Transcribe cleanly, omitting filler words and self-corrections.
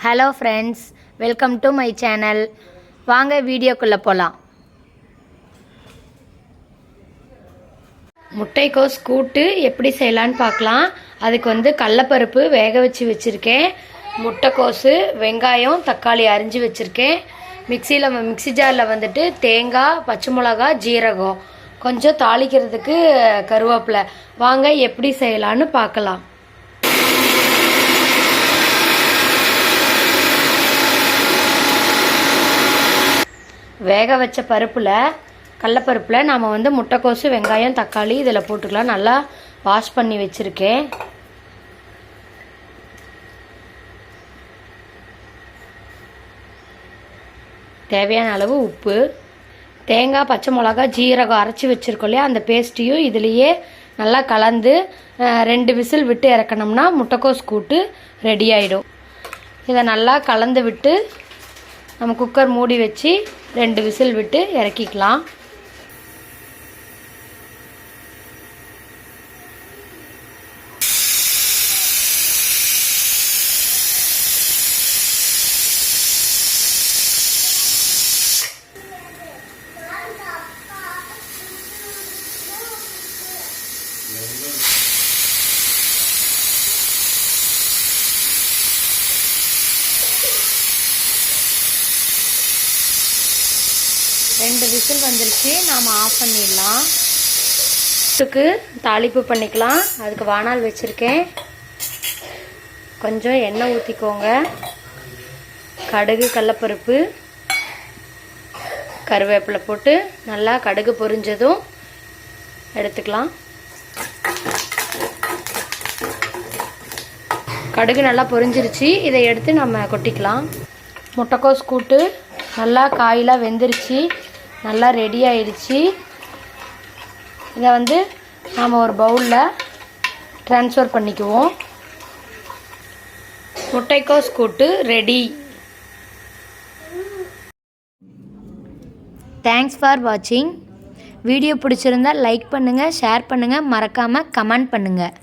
Hello friends, welcome to my channel. வாங்க வீடியோக்குள்ளே போகலாம். முட்டைக்கோஸ் கூட்டு எப்படி செய்யலான்னு பார்க்கலாம். அதுக்கு கடலைப்பருப்பு வேக வச்சுருக்கேன். முட்டைக்கோஸு, வெங்காயம், தக்காளி அரிஞ்சு வச்சுருக்கேன். மிக்சி ஜாரில் தேங்காய், பச்சை மிளகா, ஜீரகம், கொஞ்சம் தாளிக்கிறதுக்கு கருவேப்பிலை. வாங்க எப்படி செய்யலான்னு பார்க்கலாம். வேக வச்ச கடலைப்பருப்பில் நாம் முட்டைக்கோசு, வெங்காயம், தக்காளி இதில் போட்டுக்கலாம். நல்லா வாஷ் பண்ணி வச்சுருக்கேன். தேவையான அளவு உப்பு, தேங்காய், பச்சை மிளகா, ஜீரகம் அரைச்சி வச்சுருக்கோம் இல்லையா, அந்த பேஸ்ட்டையும் இதுலேயே நல்லா கலந்து 2 விசில் விட்டு இறக்கணும்னா முட்டைக்கோஸ் கூட்டு ரெடி ஆகிடும். இதை நல்லா கலந்து விட்டு நம்ம குக்கர் மூடி வச்சு 2 விசில் விட்டு இறக்கிக்கலாம். ரெண்டு விசில் வந்துருச்சு, நாம் ஆஃப் பண்ணிடலாம். கூட்டுக்கு தாளிப்பு பண்ணிக்கலாம். அதுக்கு வாணல் வச்சுருக்கேன். கொஞ்சம் எண்ணெய் ஊற்றிக்கோங்க. கடுகு, கடலைப்பருப்பு, கருவேப்பிலை போட்டு நல்லா கடுகு பொரிஞ்சதும் எடுத்துக்கலாம். கடுகு நல்லா பொரிஞ்சிருச்சு. இதை எடுத்து நம்ம கொட்டிக்கலாம். முட்டைக்கோஸ் கூட்டு நல்லா காயெலாம் வெந்துருச்சு, நல்லா ரெடி ஆயிடுச்சு. இதை நாம் ஒரு பவுலில் ட்ரான்ஸ்ஃபர் பண்ணிக்குவோம். முட்டைக்கோஸ் கூட்டு ரெடி. தேங்க்ஸ் ஃபார் வாட்சிங். வீடியோ பிடிச்சிருந்தா லைக் பண்ணுங்கள், ஷேர் பண்ணுங்கள், மறக்காமல் கமெண்ட் பண்ணுங்கள்.